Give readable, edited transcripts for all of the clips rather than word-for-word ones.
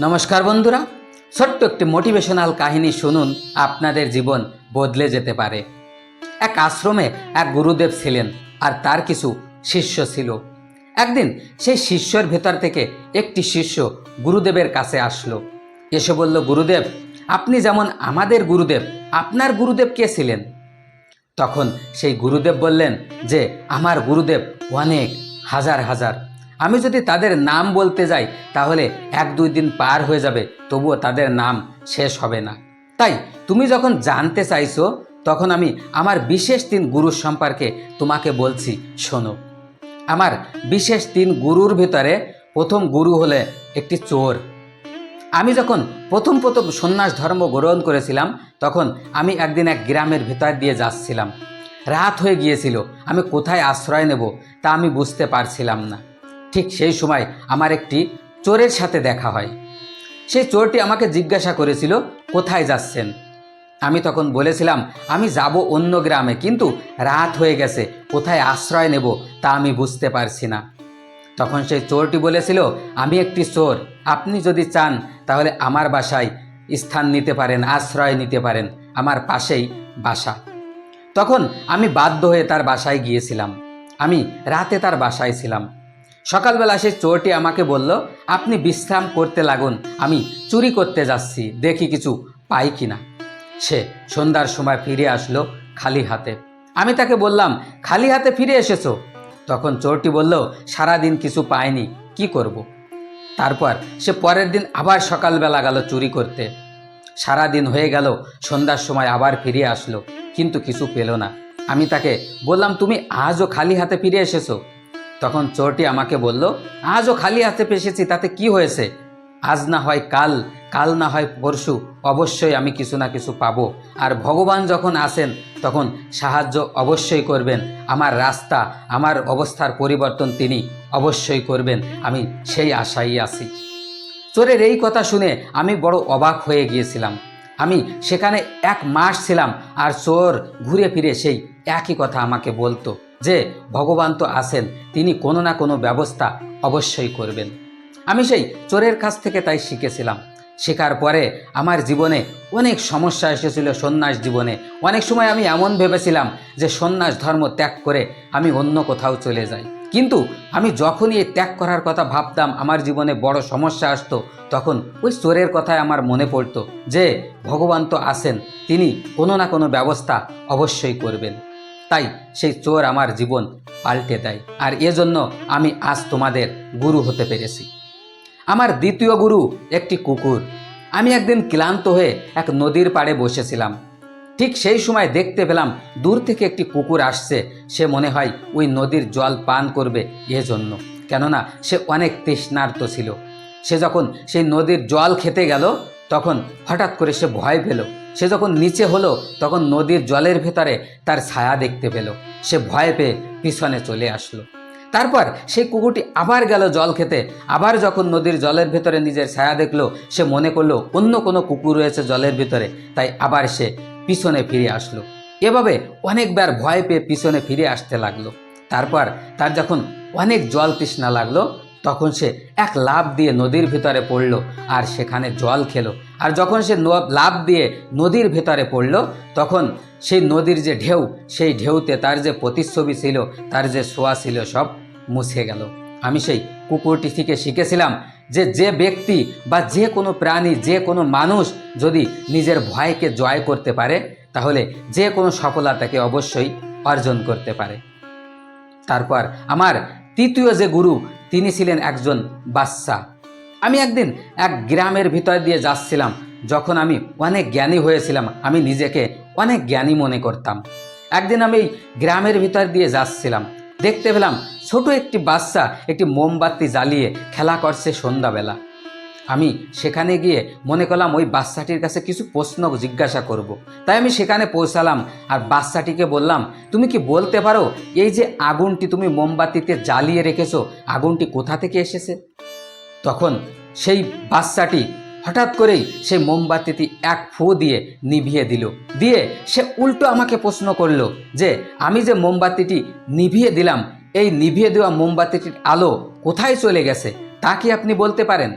নমস্কার বন্ধুরা, ছোট্ট একটি মোটিভেশনাল কাহিনী শুনুন, আপনাদের জীবন বদলে যেতে পারে। এক আশ্রমে এক গুরুদেব ছিলেন আর তার কিছু শিষ্য ছিল। একদিন সেই শিষ্যর ভেতর থেকে একটি শিষ্য গুরুদেবের কাছে আসলো। এসে বলল, গুরুদেব, আপনি যেমন আমাদের গুরুদেব, আপনার গুরুদেব কে ছিলেন? তখন সেই গুরুদেব বললেন যে আমার গুরুদেব অনেক, হাজার হাজার। আমি যদি তাদের নাম বলতে যাই তাহলে 1-2 দিন পার হয়ে যাবে, তবুও তাদের নাম শেষ হবে না। তাই তুমি যখন জানতে চাইছো, তখন আমি আমার বিশেষ 3 গুরুর সম্পর্কে তোমাকে বলছি, শোনো। আমার বিশেষ 3 গুরুর ভিতরে প্রথম গুরু হলে একটি চোর। আমি যখন প্রথম সন্ন্যাস ধর্ম গ্রহণ করেছিলাম, তখন আমি একদিন এক গ্রামের ভেতর দিয়ে যাচ্ছিলাম। রাত হয়ে গিয়েছিল, আমি কোথায় আশ্রয় নেব তা আমি বুঝতে পারছিলাম না। ঠিক সেই সময় আমার একটি চোরের সাথে দেখা হয়। সেই চোরটি আমাকে জিজ্ঞাসা করেছিল, কোথায় যাচ্ছেন? আমি তখন বলেছিলাম, আমি যাব অন্য গ্রামে, কিন্তু রাত হয়ে গেছে, কোথায় আশ্রয় নেব তা আমি বুঝতে পারছি না। তখন সেই চোরটি বলেছিল, আমি একটি চোর, আপনি যদি চান তাহলে আমার বাসায় স্থান নিতে পারেন, আশ্রয় নিতে পারেন, আমার পাশেই বাসা। তখন আমি বাধ্য হয়ে তার বাসায় গিয়েছিলাম। আমি রাতে তার বাসায় ছিলাম। সকালবেলা সেই চোরটি আমাকে বলল, আপনি বিশ্রাম করতে লাগুন, আমি চুরি করতে যাচ্ছি, দেখি কিছু পাই কিনা। সে সন্ধ্যার সময় ফিরে আসলো খালি হাতে। আমি তাকে বললাম, খালি হাতে ফিরে এসেছো? তখন চোরটি বলল, সারাদিন কিছু পাইনি, কি করব। তারপর সে পরের দিন আবার সকালবেলা গেল চুরি করতে। সারাদিন হয়ে গেল, সন্ধ্যার সময় আবার ফিরে আসলো, কিন্তু কিছু পেল না। আমি তাকে বললাম, তুমি আজও খালি হাতে ফিরে এসেছো? তখন চোরটি আমাকে বলল, আজও খালি হাতে এসেছি, তাতে কি হয়েছে? আজ না হয় কাল, কাল না হয় পরশু, অবশ্যই আমি কিছু না কিছু পাবো। আর ভগবান যখন আসেন তখন সাহায্য অবশ্যই করবেন, আমার রাস্তা, আমার অবস্থার পরিবর্তন তিনি অবশ্যই করবেন, আমি সেই আশাই আছি। চোরের এই কথা শুনে আমি বড় অবাক হয়ে গিয়েছিলাম। আমি সেখানে 1 মাস ছিলাম, আর চোর ঘুরে ফিরে সেই একই কথা আমাকে বলতো যে ভগবান তো আছেন, তিনি কোনো না কোনো ব্যবস্থা অবশ্যই করবেন। আমি সেই চোরের কাছ থেকে তাই শিখেছিলাম। শেখার পরে আমার জীবনে অনেক সমস্যা এসেছিল। সন্ন্যাস জীবনে অনেক সময় আমি এমন ভেবেছিলাম যে সন্ন্যাস ধর্ম ত্যাগ করে আমি অন্য কোথাও চলে যাই, কিন্তু আমি যখনই এই ত্যাগ করার কথা ভাবতাম, আমার জীবনে বড় সমস্যা আসতো, তখন ওই চোরের কথায় আমার মনে পড়তো যে ভগবান তো আছেন, তিনি কোনো না কোনো ব্যবস্থা অবশ্যই করবেন। তাই সেই চোর আমার জীবন পাল্টে দেয়, আর এজন্য আমি আজ তোমাদের গুরু হতে পেরেছি। আমার দ্বিতীয় গুরু একটি কুকুর। আমি একদিন ক্লান্ত হয়ে এক নদীর পাড়ে বসেছিলাম। ঠিক সেই সময় দেখতে পেলাম দূর থেকে একটি কুকুর আসছে। সে মনে হয় ওই নদীর জল পান করবে এজন্য, কেননা সে অনেক তৃষ্ণার্ত ছিল। সে যখন সেই নদীর জল খেতে গেল, তখন হঠাৎ করে সে ভয় পেল। সে যখন নিচে হলো, তখন নদীর জলের ভেতরে তার ছায়া দেখতে পেল। সে ভয় পেয়ে পিছনে চলে আসলো। তারপর সেই কুকুরটি আবার গেল জল খেতে। আবার যখন নদীর জলের ভেতরে নিজের ছায়া দেখলো, সে মনে করলো অন্য কোনো কুকুর রয়েছে জলের ভিতরে, তাই আবার সে পিছনে ফিরে আসলো। এভাবে অনেকবার ভয় পেয়ে পিছনে ফিরে আসতে লাগলো। তারপর তার যখন অনেক জল তৃষ্ণা লাগলো, তখন সে এক লাফ দিয়ে নদীর ভিতরে পড়লো আর সেখানে জল খেলো। আর যখন সে লাফ দিয়ে নদীর ভেতরে পড়লো, তখন সেই নদীর যে ঢেউ, সেই ঢেউতে তার যে প্রতিচ্ছবি ছিল, তার যে ছোঁয়া ছিল, সব মুছে গেল। আমি সেই কুকুরটি থেকে শিখেছিলাম যে যে ব্যক্তি বা যে কোনো প্রাণী, যে কোনো মানুষ যদি নিজের ভয়কে জয় করতে পারে, তাহলে যে কোনো সফলতাকে অবশ্যই অর্জন করতে পারে। তারপর আমার তৃতীয় যে গুরু, তিনি ছিলেন একজন বাদশা। আমি একদিন এক গ্রামের ভিতর দিয়ে যাচ্ছিলাম। যখন আমি অনেক জ্ঞানী হয়েছিলাম, আমি নিজেকে অনেক জ্ঞানী মনে করতাম। একদিন আমি গ্রামের ভিতর দিয়ে যাচ্ছিলাম, দেখতে পেলাম ছোট একটি বাচ্চা একটি মোমবাতি জ্বালিয়ে খেলা করছে সন্ধ্যাবেলা। আমি সেখানে গিয়ে মনে করলাম ওই বাচ্চাটির কাছে কিছু প্রশ্ন জিজ্ঞাসা করব। তাই আমি সেখানে পৌঁছালাম আর বাচ্চাটিকে বললাম, তুমি কি বলতে পারো এই যে আগুনটি তুমি মোমবাতিতে জ্বালিয়ে রেখেছো, আগুনটি কোথা থেকে এসেছে? তখন সেই বাচ্চাটি হঠাৎ করেই সেই মোমবাতিটি এক ফু দিয়ে নিভিয়ে দিল। দিয়ে সে উল্টো আমাকে প্রশ্ন করলো যে আমি যে মোমবাতিটি নিভিয়ে দিলাম, এই নিভিয়ে দেওয়া মোমবাতিটির আলো কোথায় চলে গেছে, তা কি আপনি বলতে পারেন?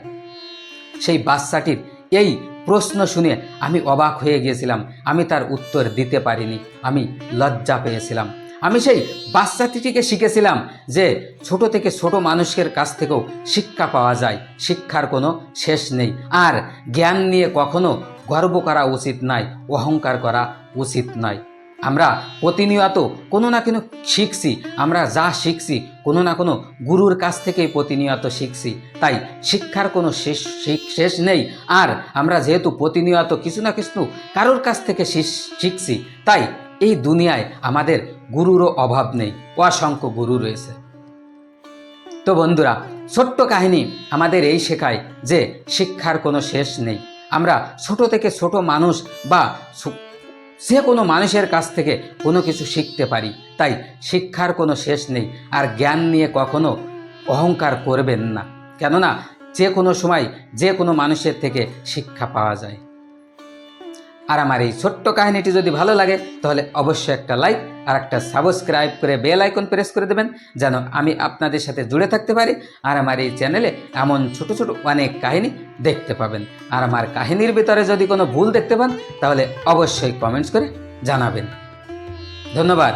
সেই বাচ্চাটির এই প্রশ্ন শুনে আমি অবাক হয়ে গিয়েছিলাম। আমি তার উত্তর দিতে পারিনি, আমি লজ্জা পেয়েছিলাম। আমি সেই বাচ্চাটিকে শিখেছিলাম যে ছোট থেকে ছোট মানুষের কাছ থেকেও শিক্ষা পাওয়া যায়, শিক্ষার কোনো শেষ নেই। আর জ্ঞান নিয়ে কখনো গর্ব করা উচিত নয়, অহংকার করা উচিত নয়। আমরা প্রতিনিয়ত কোনো না কোনো শিখছি, আমরা যা শিখছি কোনো না কোনো গুরুর কাছ থেকেই প্রতিনিয়ত শিখছি। তাই শিক্ষার কোনো শেষ নেই। আর আমরা যেহেতু প্রতিনিয়ত কিছু না কিছু কারোর কাছ থেকে শিখছি, তাই এই দুনিয়ায় আমাদের গুরুরও অভাব নেই, অসংখ্য গুরু রয়েছে। তো বন্ধুরা, ছোট্ট কাহিনী আমাদের এই শেখায় যে শিক্ষার কোনো শেষ নেই। আমরা ছোট থেকে ছোট মানুষ বা যে কোনো মানুষের কাছ থেকে কোনো কিছু শিখতে পারি। তাই শিক্ষার কোনো শেষ নেই। আর জ্ঞান নিয়ে কখনো অহংকার করবেন না, কেননা যে কোনো সময় যে কোনো মানুষের থেকে শিক্ষা পাওয়া যায়। আর আমার এই ছোট্ট কাহিনীটি যদি ভালো লাগে তাহলে অবশ্যই একটা লাইক আর একটা সাবস্ক্রাইব করে বেল আইকন প্রেস করে দেবেন, যেন আমি আপনাদের সাথে জুড়ে থাকতে পারি। আর আমার এই চ্যানেলে এমন ছোট ছোট অনেক কাহিনী দেখতে পাবেন। আর আমার কাহিনীর ভিতরে যদি কোনো ভুল দেখতে পান তাহলে অবশ্যই কমেন্টস করে জানাবেন। ধন্যবাদ।